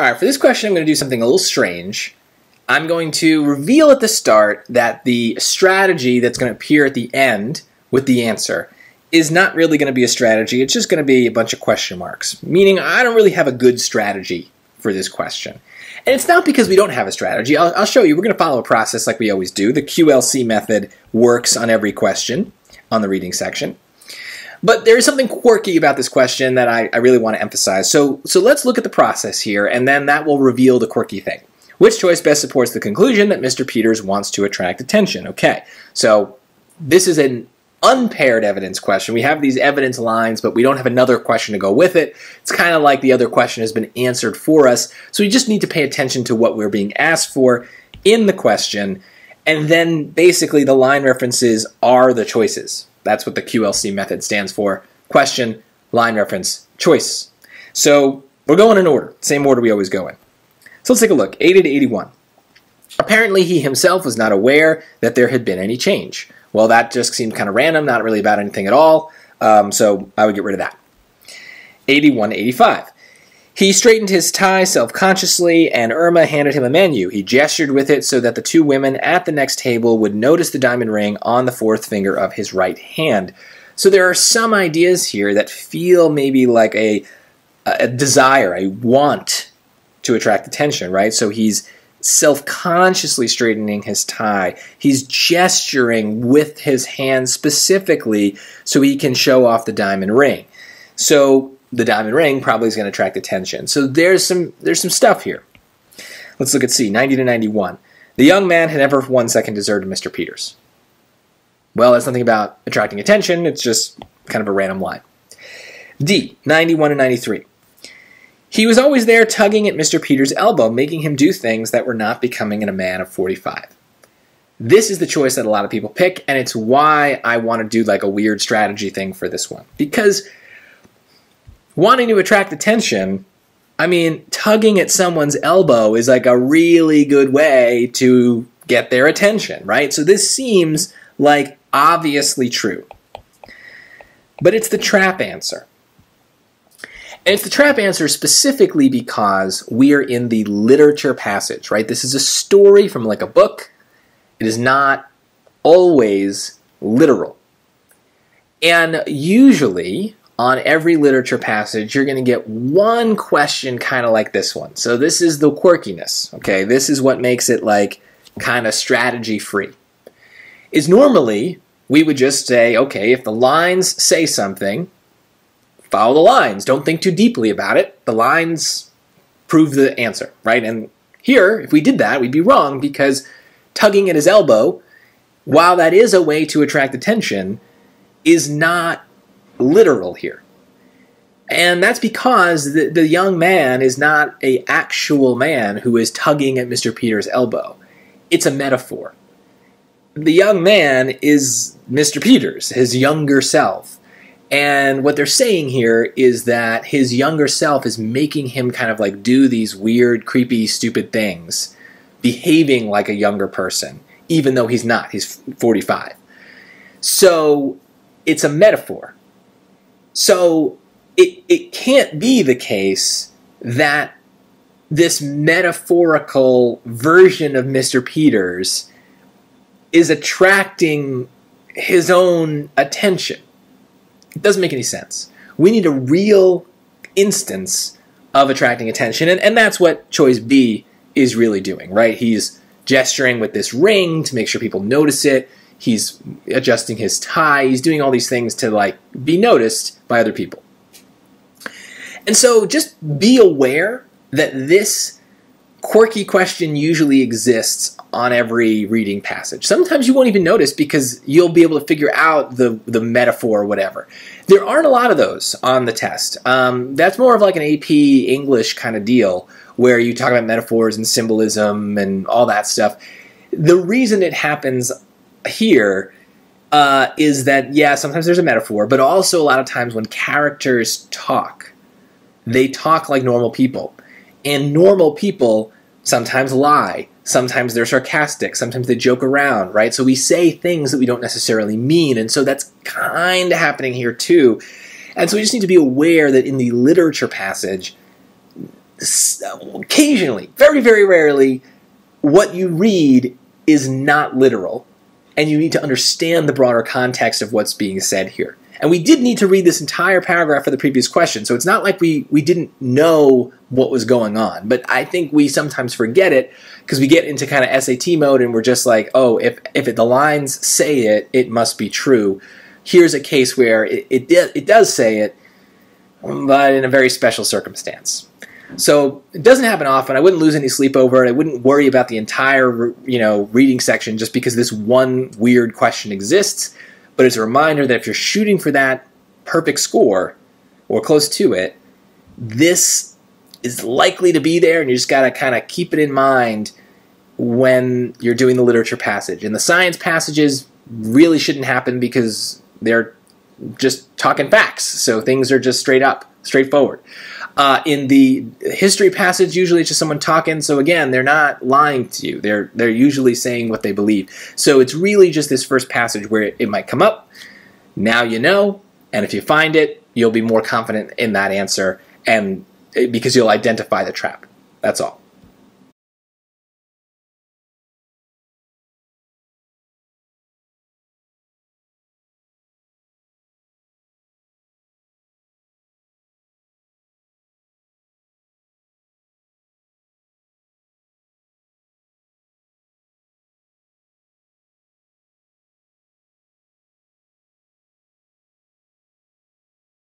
All right, for this question, I'm going to do something a little strange. I'm going to reveal at the start that the strategy that's going to appear at the end with the answer is not really going to be a strategy. It's just going to be a bunch of question marks, meaning I don't really have a good strategy for this question. And it's not because we don't have a strategy. I'll show you. We're going to follow a process like we always do. The QLC method works on every question on the reading section. But there is something quirky about this question that I really want to emphasize. So let's look at the process here, and then that will reveal the quirky thing. Which choice best supports the conclusion that Mr. Peters wants to attract attention? Okay, so this is an unpaired evidence question. We have these evidence lines, but we don't have another question to go with it. It's kind of like the other question has been answered for us, so we just need to pay attention to what we're being asked for in the question, and then basically the line references are the choices. That's what the QLC method stands for. Question, line reference, choice. So we're going in order, same order we always go in. So let's take a look, 80 to 81. Apparently he himself was not aware that there had been any change. Well, that just seemed kind of random, not really about anything at all, so I would get rid of that. 81 to 85. He straightened his tie self-consciously, and Irma handed him a menu. He gestured with it so that the two women at the next table would notice the diamond ring on the fourth finger of his right hand. So there are some ideas here that feel maybe like a desire, a want to attract attention, right? So he's self-consciously straightening his tie. He's gesturing with his hand specifically so he can show off the diamond ring. So the diamond ring probably is going to attract attention. So there's some stuff here. Let's look at C, 90 to 91. The young man had never for 1 second deserted Mr. Peters. Well, that's nothing about attracting attention. It's just kind of a random line. D, 91 to 93. He was always there tugging at Mr. Peters' elbow, making him do things that were not becoming in a man of 45. This is the choice that a lot of people pick, and it's why I want to do like a weird strategy thing for this one. Because wanting to attract attention, I mean, tugging at someone's elbow is like a really good way to get their attention, right? So this seems like obviously true. But it's the trap answer. And it's the trap answer specifically because we are in the literature passage, right? This is a story from like a book. It is not always literal. And usually on every literature passage, you're going to get one question kind of like this one. So this is the quirkiness, okay? This is what makes it like kind of strategy free. Is normally we would just say, okay, if the lines say something, follow the lines. Don't think too deeply about it. The lines prove the answer, right? And here, if we did that, we'd be wrong because tugging at his elbow, while that is a way to attract attention, is not literal here. And that's because the young man is not an actual man who is tugging at Mr. Peters' elbow. It's a metaphor. The young man is Mr. Peters, his younger self. And what they're saying here is that his younger self is making him kind of like do these weird, creepy, stupid things, behaving like a younger person, even though he's not. He's 45. So it's a metaphor. So it can't be the case that this metaphorical version of Mr. Peters is attracting his own attention. It doesn't make any sense. We need a real instance of attracting attention, and that's what choice B is really doing, right? He's gesturing with this ring to make sure people notice it. He's adjusting his tie. He's doing all these things to like be noticed by other people. And so just be aware that this quirky question usually exists on every reading passage. Sometimes you won't even notice because you'll be able to figure out the metaphor or whatever. There aren't a lot of those on the test. That's more of like an AP English kind of deal where you talk about metaphors and symbolism and all that stuff. The reason it happens here is that, yeah, sometimes there's a metaphor, but also a lot of times when characters talk, they talk like normal people. And normal people sometimes lie. Sometimes they're sarcastic. Sometimes they joke around, right? So we say things that we don't necessarily mean. And so that's kind of happening here too. And so we just need to be aware that in the literature passage, occasionally, very, very rarely, what you read is not literal, and you need to understand the broader context of what's being said here. And we did need to read this entire paragraph for the previous question, so it's not like we didn't know what was going on. But I think we sometimes forget it because we get into kind of SAT mode and we're just like, oh, if the lines say it, it must be true. Here's a case where it does say it, but in a very special circumstance. So it doesn't happen often. I wouldn't lose any sleep over it. I wouldn't worry about the entire reading section just because this one weird question exists. But it's a reminder that if you're shooting for that perfect score or close to it, this is likely to be there, and you just got to kind of keep it in mind when you're doing the literature passage. And the science passages really shouldn't happen because they're just talking facts, so things are just straightforward. In the history passage, usually it's just someone talking, so again, they're not lying to you. They're usually saying what they believe. So it's really just this first passage where it might come up. Now you know, and if you find it, you'll be more confident in that answer, and because you'll identify the trap. That's all.